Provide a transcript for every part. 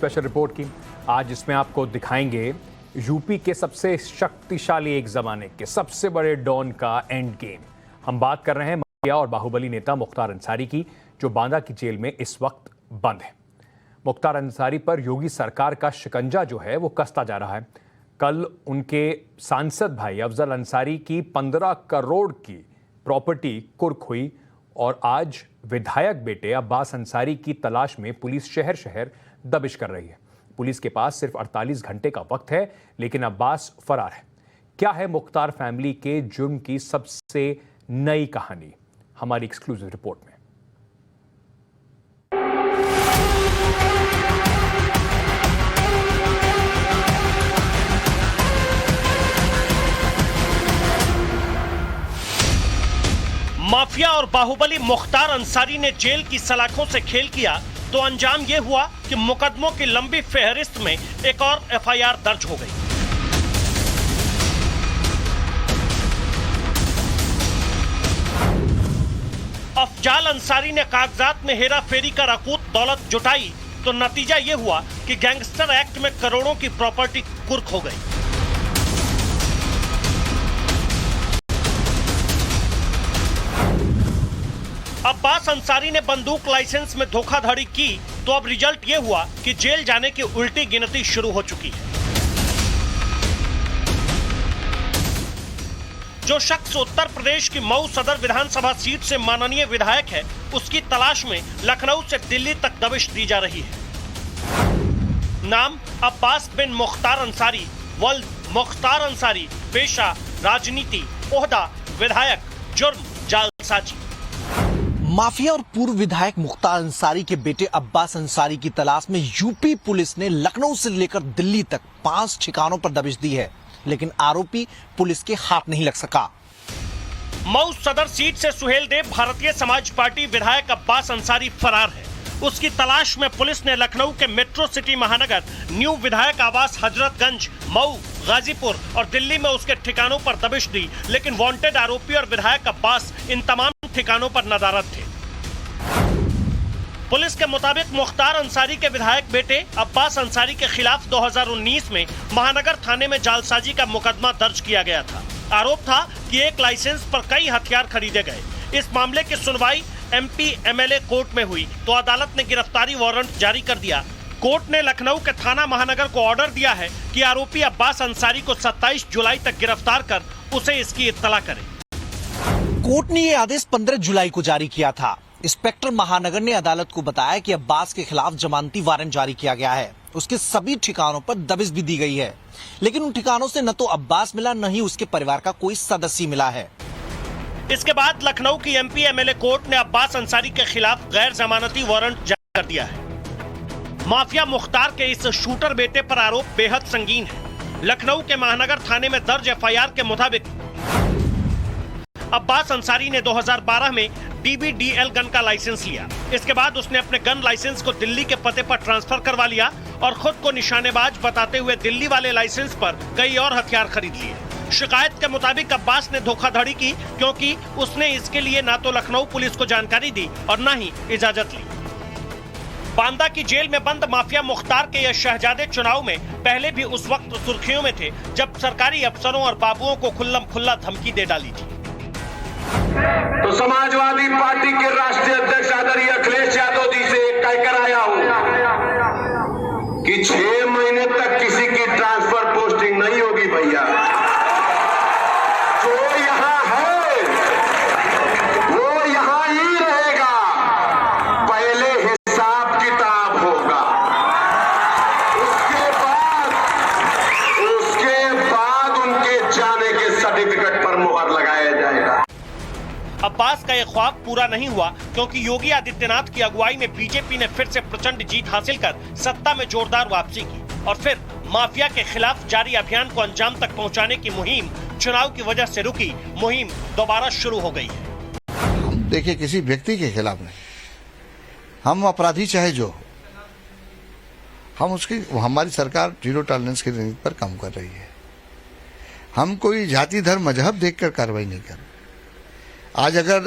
Special report की। आज इसमें आपको दिखाएंगे यूपी के सबसे शक्तिशाली एक जमाने के सबसे बड़े डॉन का एंड गेम। हम बात कर रहे हैं माफिया और बाहुबली नेता मुख्तार अंसारी की, जो बांदा की जेल में इस वक्त बंद है। मुख्तार अंसारी पर योगी सरकार का शिकंजा जो है वो कसता जा रहा है। कल उनके सांसद भाई अफजल अंसारी की 15 करोड़ की प्रॉपर्टी कुर्क हुई और आज विधायक बेटे अब्बास अंसारी की तलाश में पुलिस शहर शहर दबिश कर रही है। पुलिस के पास सिर्फ 48 घंटे का वक्त है, लेकिन अब्बास फरार है। क्या है मुख्तार फैमिली के जुर्म की सबसे नई कहानी, हमारी एक्सक्लूसिव रिपोर्ट में। माफिया और बाहुबली मुख्तार अंसारी ने जेल की सलाखों से खेल किया तो अंजाम ये हुआ कि मुकदमों की लंबी फेहरिस्त में एक और एफआईआर दर्ज हो गई। अफजाल अंसारी ने कागजात में हेरा फेरी कर अकूत दौलत जुटाई तो नतीजा ये हुआ कि गैंगस्टर एक्ट में करोड़ों की प्रॉपर्टी कुर्क हो गई। अब्बास अंसारी ने बंदूक लाइसेंस में धोखाधड़ी की तो अब रिजल्ट ये हुआ कि जेल जाने की उल्टी गिनती शुरू हो चुकी है। जो शख्स उत्तर प्रदेश की मऊ सदर विधानसभा सीट से माननीय विधायक है, उसकी तलाश में लखनऊ से दिल्ली तक दबिश दी जा रही है। नाम अब्बास बिन मुख्तार अंसारी, वल्द मुख्तार अंसारी, पेशा राजनीति, ओहदा विधायक, जुर्म जालसाजी। माफिया और पूर्व विधायक मुख्तार अंसारी के बेटे अब्बास अंसारी की तलाश में यूपी पुलिस ने लखनऊ से लेकर दिल्ली तक 5 ठिकानों पर दबिश दी है, लेकिन आरोपी पुलिस के हाथ नहीं लग सका। मऊ सदर सीट से सुहेलदेव भारतीय समाज पार्टी विधायक अब्बास अंसारी फरार है। उसकी तलाश में पुलिस ने लखनऊ के मेट्रो सिटी महानगर, न्यू विधायक आवास हजरतगंज, मऊ, गाजीपुर और दिल्ली में उसके ठिकानों पर दबिश दी, लेकिन वांटेड आरोपी और विधायक अब्बास इन तमाम ठिकानों पर नदारद थे। पुलिस के मुताबिक मुख्तार अंसारी के विधायक बेटे अब्बास अंसारी के खिलाफ 2019 में महानगर थाने में जालसाजी का मुकदमा दर्ज किया गया था। आरोप था कि एक लाइसेंस पर कई हथियार खरीदे गए। इस मामले की सुनवाई एमपी एमएलए कोर्ट में हुई तो अदालत ने गिरफ्तारी वारंट जारी कर दिया। कोर्ट ने लखनऊ के थाना महानगर को ऑर्डर दिया है कि आरोपी अब्बास अंसारी को 27 जुलाई तक गिरफ्तार कर उसे इसकी इत्तला करे। कोर्ट ने यह आदेश 15 जुलाई को जारी किया था। इंस्पेक्टर महानगर ने अदालत को बताया कि अब्बास के खिलाफ जमानती वारंट जारी किया गया है। उसके सभी ठिकानों पर दबिश भी दी गई है, लेकिन उन ठिकानों से न तो अब्बास मिला, न ही उसके परिवार का कोई सदस्य मिला है। इसके बाद लखनऊ की एमपी एमएलए कोर्ट ने अब्बास अंसारी के खिलाफ गैर जमानती वारंट जारी कर दिया है। माफिया मुख्तार के इस शूटर बेटे पर आरोप बेहद संगीन है। लखनऊ के महानगर थाने में दर्ज एफआईआर के मुताबिक अब्बास अंसारी ने 2012 में डीबीडीएल गन का लाइसेंस लिया। इसके बाद उसने अपने गन लाइसेंस को दिल्ली के पते पर ट्रांसफर करवा लिया और खुद को निशानेबाज बताते हुए दिल्ली वाले लाइसेंस पर कई और हथियार खरीद लिए। शिकायत के मुताबिक अब्बास ने धोखाधड़ी की क्योंकि उसने इसके लिए ना तो लखनऊ पुलिस को जानकारी दी और न ही इजाजत ली। बांदा की जेल में बंद माफिया मुख्तार के यह शहजादे चुनाव में पहले भी उस वक्त सुर्खियों में थे जब सरकारी अफसरों और बाबुओं को खुल्लम खुल्ला धमकी दे डाली थी। तो समाजवादी पार्टी के राष्ट्रीय अध्यक्ष आदरणीय अखिलेश यादव जी से कहकर आया हूं कि 6 महीने तक किसी की ट्रांसफर पोस्टिंग नहीं होगी भैया। जो यहां है वो यहां ही रहेगा, पहले हिसाब किताब होगा, उसके बाद उनके जाने के सर्टिफिकेट पर मुहर लगाया जाएगा। अब्बास का यह ख्वाब पूरा नहीं हुआ क्योंकि योगी आदित्यनाथ की अगुवाई में बीजेपी ने फिर से प्रचंड जीत हासिल कर सत्ता में जोरदार वापसी की और फिर माफिया के खिलाफ जारी अभियान को अंजाम तक पहुंचाने की मुहिम चुनाव की वजह से रुकी मुहिम दोबारा शुरू हो गई है। हम देखिए किसी व्यक्ति के खिलाफ नहीं, हम अपराधी चाहे जो, हम उसकी, हमारी सरकार जीरो टॉलरेंस की नीति पर काम कर रही है। हम कोई जाति धर्म मजहब देखकर कार्रवाई नहीं कर रहे। आज अगर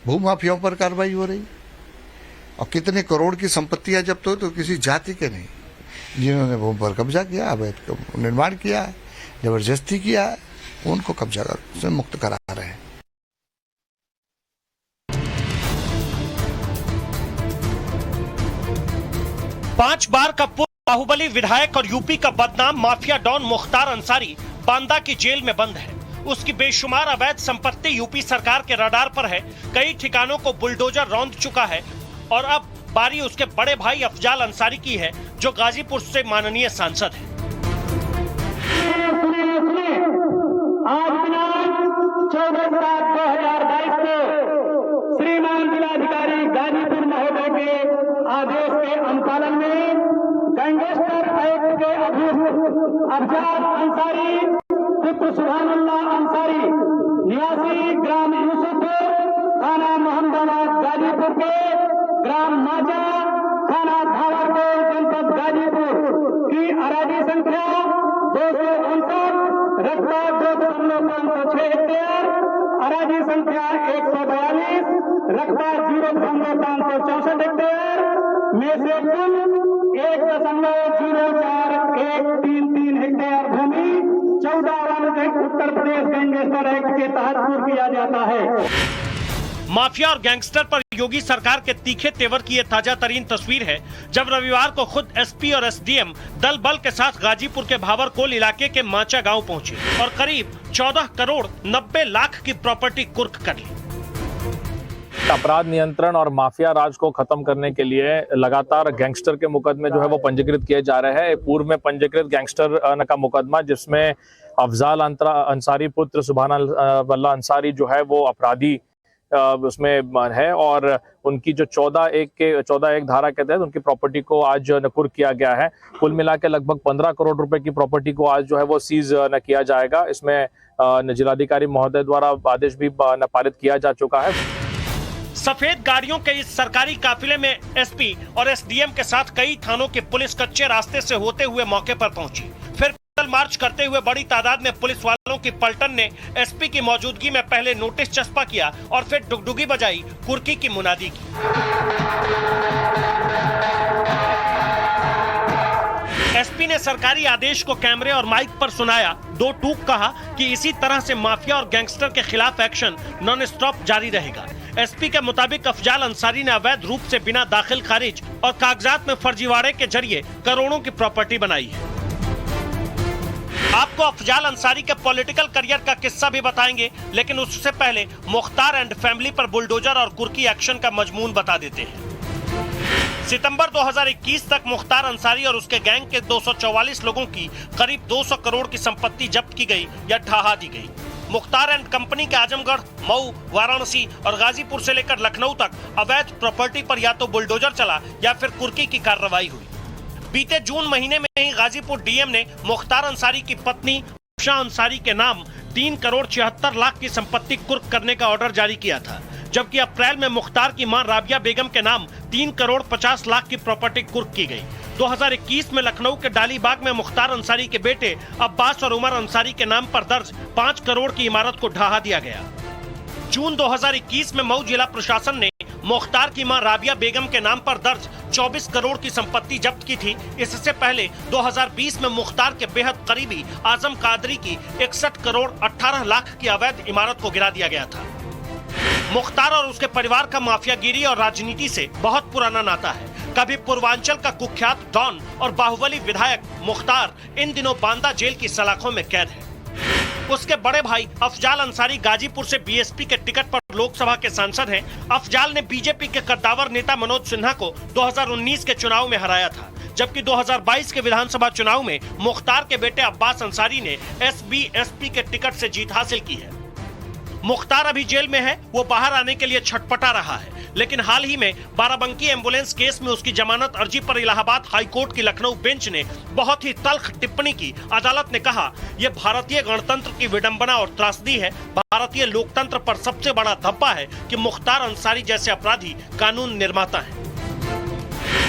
भूमाफियाओं पर कार्रवाई हो रही और कितने करोड़ की संपत्तियां जब्त हो तो किसी जाति के नहीं, जिन्होंने भूमि पर कब्जा किया, अवैध निर्माण किया है, जबरदस्ती किया है, उनको कब्जा से मुक्त करा रहे हैं। पांच बार का पूर्व बाहुबली विधायक और यूपी का बदनाम माफिया डॉन मुख्तार अंसारी बांदा की जेल में बंद है। उसकी बेशुमार अवैध संपत्ति यूपी सरकार के रडार पर है। कई ठिकानों को बुलडोजर रौंद चुका है और अब बारी उसके बड़े भाई अफजाल अंसारी की है, जो गाजीपुर से माननीय सांसद है। आज दिनांक 14/7/2022 को श्रीमान जिलाधिकारी गाजीपुर महोदय के आदेश के अनुपालन में गैंगस्टर एक्ट के अभियुक्त अफजाल अंसारी पुत्र सुभानुल्लाह अंसारी निवासी ग्राम यूसुफपुर थाना मोहम्मदाबाद गाजीपुर के ग्राम माजा थाना धावरकोट जनपद गाजीपुर की अराजी संख्या 259 रकबा 2.506 हेक्टेयर, अराजी संख्या 142 रकबा 0.564 हेक्टेयर में से कुल 1.04133 हेक्टेयर भूमि 14 उत्तर प्रदेश गैंगस्टर एक्ट के तहत पूर्ण किया जाता है। माफिया और गैंगस्टर पर योगी सरकार के तीखे तेवर की ये ताजा तरीन तस्वीर है, जब रविवार को खुद एसपी और एसडीएम दल बल के साथ गाजीपुर के भावरकोल इलाके के माचा गांव पहुंचे और करीब 14 करोड़ 90 लाख की प्रॉपर्टी कुर्क कर ली। अपराध नियंत्रण और माफिया राज को खत्म करने के लिए लगातार गैंगस्टर के मुकदमे जो है वो पंजीकृत किए जा रहे हैं। पूर्व में पंजीकृत गैंगस्टर का मुकदमा, जिसमें अफजाल अंसारी पुत्र सुभानुल्लाह अंसारी जो है वो अपराधी उसमें है और उनकी जो 14(1) धारा के तहत उनकी प्रॉपर्टी को आज कुर्क किया गया है। कुल मिला के लगभग 15 करोड़ रुपए की प्रॉपर्टी को आज जो है वो सीज किया जाएगा। इसमें जिलाधिकारी महोदय द्वारा आदेश भी पारित किया जा चुका है। सफेद गाड़ियों के इस सरकारी काफिले में एसपी और एसडीएम के साथ कई थानों की पुलिस कच्चे रास्ते से होते हुए मौके पर पहुंची। फिर पैदल मार्च करते हुए बड़ी तादाद में पुलिस वालों की पलटन ने एसपी की मौजूदगी में पहले नोटिस चस्पा किया और फिर डुगडुगी बजाई, कुर्की की मुनादी की। एसपी ने सरकारी आदेश को कैमरे और माइक पर सुनाया, 2 टूक कहा कि इसी तरह से माफिया और गैंगस्टर के खिलाफ एक्शन नॉन स्टॉप जारी रहेगा। एसपी के मुताबिक अफजाल अंसारी ने अवैध रूप से बिना दाखिल खारिज और कागजात में फर्जीवाड़े के जरिए करोड़ों की प्रॉपर्टी बनाई है। आपको अफजाल अंसारी के पॉलिटिकल करियर का किस्सा भी बताएंगे, लेकिन उससे पहले मुख्तार एंड फैमिली पर बुलडोजर और कुर्की एक्शन का मजमून बता देते हैं। सितंबर 2021 तक मुख्तार अंसारी और उसके गैंग के 244 लोगों की करीब 200 करोड़ की संपत्ति जब्त की गई या ढहा दी गई। मुख्तार एंड कंपनी के आजमगढ़, मऊ, वाराणसी और गाजीपुर से लेकर लखनऊ तक अवैध प्रॉपर्टी पर या तो बुलडोजर चला या फिर कुर्की की कार्रवाई हुई। बीते जून महीने में ही गाजीपुर डीएम ने मुख्तार अंसारी की पत्नी उषा अंसारी के नाम 3 करोड़ 76 लाख की संपत्ति कुर्क करने का ऑर्डर जारी किया था, जबकि अप्रैल में मुख्तार की मां राबिया बेगम के नाम 3 करोड़ 50 लाख की प्रॉपर्टी कुर्क की गई। 2021 में लखनऊ के डालीबाग में मुख्तार अंसारी के बेटे अब्बास और उमर अंसारी के नाम पर दर्ज 5 करोड़ की इमारत को ढहा दिया गया। जून 2021 में मऊ जिला प्रशासन ने मुख्तार की मां राबिया बेगम के नाम पर दर्ज 24 करोड़ की संपत्ति जब्त की थी। इससे पहले 2020 में मुख्तार के बेहद करीबी आजम कादरी की 61 करोड़ 18 लाख की अवैध इमारत को गिरा दिया गया था। मुख्तार और उसके परिवार का माफियागिरी और राजनीति से बहुत पुराना नाता है। कभी पूर्वांचल का कुख्यात डॉन और बाहुबली विधायक मुख्तार इन दिनों बांदा जेल की सलाखों में कैद है। उसके बड़े भाई अफजाल अंसारी गाजीपुर से बीएसपी के टिकट पर लोकसभा के सांसद हैं। अफजाल ने बीजेपी के कद्दावर नेता मनोज सिन्हा को 2019 के चुनाव में हराया था, जबकि 2022 के विधानसभा चुनाव में मुख्तार के बेटे अब्बास अंसारी ने एसबी-एसपी के टिकट से जीत हासिल की है। मुख्तार अभी जेल में है, वो बाहर आने के लिए छटपटा रहा है, लेकिन हाल ही में बाराबंकी एम्बुलेंस केस में उसकी जमानत अर्जी पर इलाहाबाद हाईकोर्ट की लखनऊ बेंच ने बहुत ही तल्ख टिप्पणी की। अदालत ने कहा, यह भारतीय गणतंत्र की विडंबना और त्रासदी है। भारतीय लोकतंत्र पर सबसे बड़ा धब्बा है कि मुख्तार अंसारी जैसे अपराधी कानून निर्माता हैं।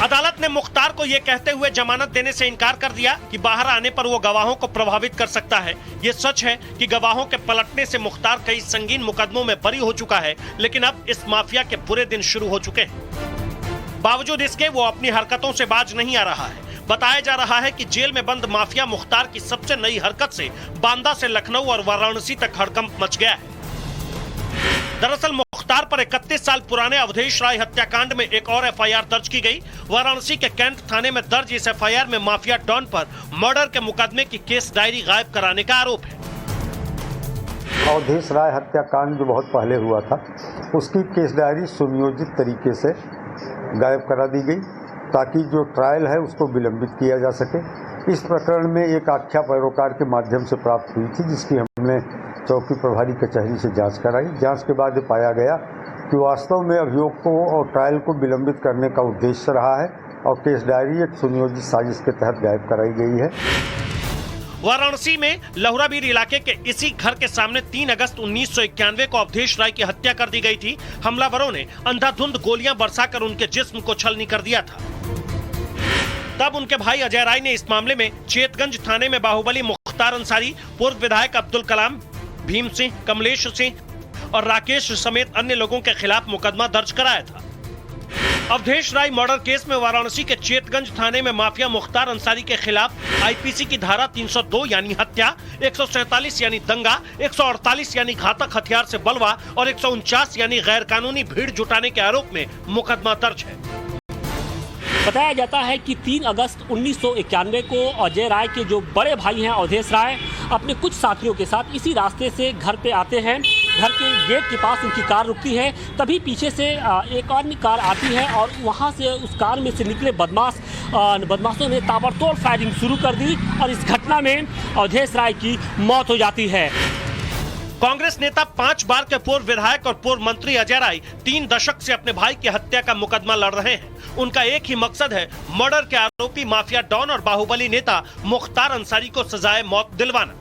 अदालत ने मुख्तार को यह कहते हुए जमानत देने से इनकार कर दिया कि बाहर आने पर वो गवाहों को प्रभावित कर सकता है। ये सच है कि गवाहों के पलटने से मुख्तार कई संगीन मुकदमों में बरी हो चुका है, लेकिन अब इस माफिया के बुरे दिन शुरू हो चुके हैं। बावजूद इसके वो अपनी हरकतों से बाज नहीं आ रहा है। बताया जा रहा है कि जेल में बंद माफिया मुख्तार की सबसे नई हरकत से बांदा से लखनऊ और वाराणसी तक हड़कंप मच गया है। दरअसल मुख्तार पर 31 साल पुराने अवधेश राय हत्याकांड में एक और एफआईआर दर्ज की गई। वाराणसी के कैंट थाने में दर्ज इस एफआईआर में माफिया डॉन पर मर्डर के मुकदमे की केस डायरी गायब कराने का आरोप है। अवधेश राय हत्याकांड जो बहुत पहले हुआ था, उसकी केस डायरी सुनियोजित तरीके से गायब करा दी गई ताकि जो ट्रायल है उसको विलंबित किया जा सके। इस प्रकरण में एक आख्या पैरोकार के माध्यम से प्राप्त हुई थी, जिसकी हमने चौकी प्रभारी कचहरी से जांच कराई। जांच के बाद ये पाया गया कि वास्तव में अभियोग को और ट्रायल को विलंबित करने का उद्देश्य रहा है और केस डायरी एक सुनियोजित साजिश के तहत गायब कराई गई है। वाराणसी में लहुराबीर इलाके के इसी घर के सामने 3 अगस्त 1991 को अवधेश राय की हत्या कर दी गई थी। हमलावरों ने अंधाधुंध गोलियां बरसाकर उनके जिस्म को छलनी कर दिया था। तब उनके भाई अजय राय ने इस मामले में चेतगंज थाने में बाहुबली मुख्तार अंसारी, पूर्व विधायक अब्दुल कलाम, भीम सिंह, कमलेश सिंह और राकेश समेत अन्य लोगों के खिलाफ मुकदमा दर्ज कराया था। अवधेश राय मर्डर केस में वाराणसी के चेतगंज थाने में माफिया मुख्तार अंसारी के खिलाफ आईपीसी की धारा 302 यानी हत्या, 147 यानी दंगा, 148 यानी घातक हथियार से बलवा और 149 यानी गैर कानूनी भीड़ जुटाने के आरोप में मुकदमा दर्ज है। बताया जाता है कि 3 अगस्त 1991 को अजय राय के जो बड़े भाई हैं अवधेश राय अपने कुछ साथियों के साथ इसी रास्ते से घर पे आते हैं। घर के गेट के पास उनकी कार रुकती है, तभी पीछे से एक अन्य कार आती है और वहां से उस कार में से निकले बदमाशों ने ताबड़तोड़ फायरिंग शुरू कर दी और इस घटना में अवधेश राय की मौत हो जाती है। कांग्रेस नेता 5 बार के पूर्व विधायक और पूर्व मंत्री अजय राय 3 दशक से अपने भाई की हत्या का मुकदमा लड़ रहे हैं। उनका एक ही मकसद है मर्डर के आरोपी माफिया डॉन और बाहुबली नेता मुख्तार अंसारी को सजाए मौत दिलवाना।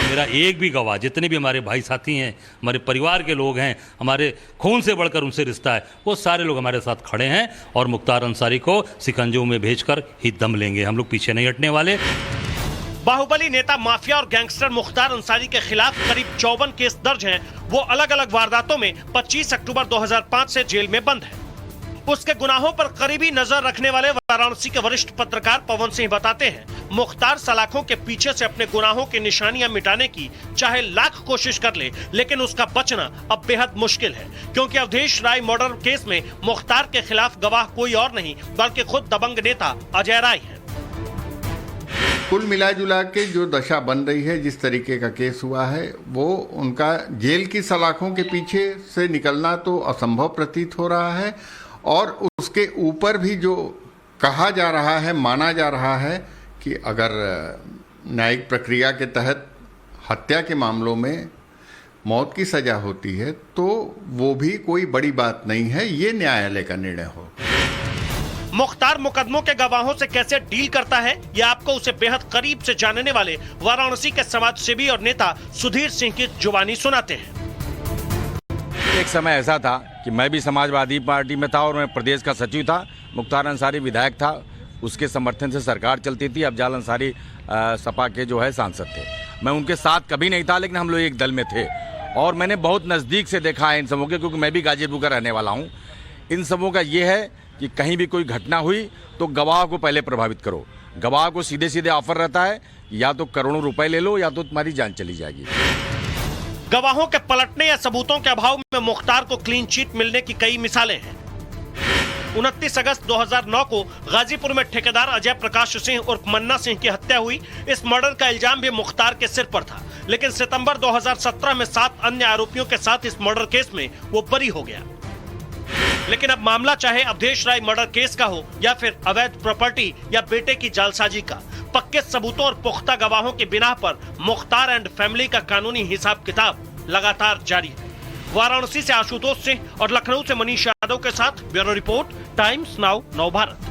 मेरा एक भी गवाह, जितने भी हमारे भाई साथी हैं, हमारे परिवार के लोग हैं, हमारे खून से बढ़कर उनसे रिश्ता है, वो सारे लोग हमारे साथ खड़े हैं और मुख्तार अंसारी को सिकंजों में भेजकर ही दम लेंगे। हम लोग पीछे नहीं हटने वाले। बाहुबली नेता माफिया और गैंगस्टर मुख्तार अंसारी के खिलाफ करीब 54 केस दर्ज हैं। वो अलग अलग वारदातों में 25 अक्टूबर 2005 से जेल में बंद है। उसके गुनाहों पर करीबी नजर रखने वाले वाराणसी के वरिष्ठ पत्रकार पवन सिंह बताते हैं, मुख्तार सलाखों के पीछे से अपने गुनाहों की निशानियां मिटाने की चाहे लाख कोशिश कर ले, लेकिन उसका बचना अब बेहद मुश्किल है, क्योंकि अवधेश राय मर्डर केस में मुख्तार के खिलाफ गवाह कोई और नहीं बल्कि खुद दबंग नेता अजय राय है। कुल मिला जुला के जो दशा बन रही है, जिस तरीके का केस हुआ है, वो उनका जेल की सलाखों के पीछे से निकलना तो असंभव प्रतीत हो रहा है और उसके ऊपर भी जो कहा जा रहा है, माना जा रहा है कि अगर न्यायिक प्रक्रिया के तहत हत्या के मामलों में मौत की सजा होती है तो वो भी कोई बड़ी बात नहीं है, ये न्यायालय का निर्णय हो। मुख्तार मुकदमों के गवाहों से कैसे डील करता है, ये आपको उसे बेहद करीब से जानने वाले वाराणसी के समाज सेवी और नेता सुधीर सिंह की जुबानी सुनाते हैं। एक समय ऐसा था कि मैं भी समाजवादी पार्टी में था और मैं प्रदेश का सचिव था, मुख्तार अंसारी विधायक था, उसके समर्थन से सरकार चलती थी। अफजाल अंसारी सपा के जो है सांसद थे। मैं उनके साथ कभी नहीं था, लेकिन हम लोग एक दल में थे और मैंने बहुत नज़दीक से देखा है इन सबों के, क्योंकि मैं भी गाजीपुर का रहने वाला हूँ। इन सबों का ये है कि कहीं भी कोई घटना हुई तो गवाह को पहले प्रभावित करो। गवाह को सीधे सीधे ऑफर रहता है, या तो करोड़ों रुपए ले लो या तो तुम्हारी जान चली जाएगी। गवाहों के पलटने या सबूतों के अभाव में मुख्तार को क्लीन चिट मिलने की कई मिसालें हैं। 29 अगस्त 2009 को गाजीपुर में ठेकेदार अजय प्रकाश सिंह उर्फ मन्ना सिंह की हत्या हुई। इस मर्डर का इल्जाम भी मुख्तार के सिर पर था, लेकिन सितंबर 2017 में 7 अन्य आरोपियों के साथ इस मर्डर केस में वो बरी हो गया। लेकिन अब मामला चाहे अवधेश राय मर्डर केस का हो या फिर अवैध प्रॉपर्टी या बेटे की जालसाजी का, पक्के सबूतों और पुख्ता गवाहों की बिना पर मुख्तार एंड फैमिली का कानूनी हिसाब किताब लगातार जारी है। वाराणसी से आशुतोष सिंह और लखनऊ से मनीष यादव के साथ ब्यूरो रिपोर्ट, टाइम्स नाउ, नव भारत।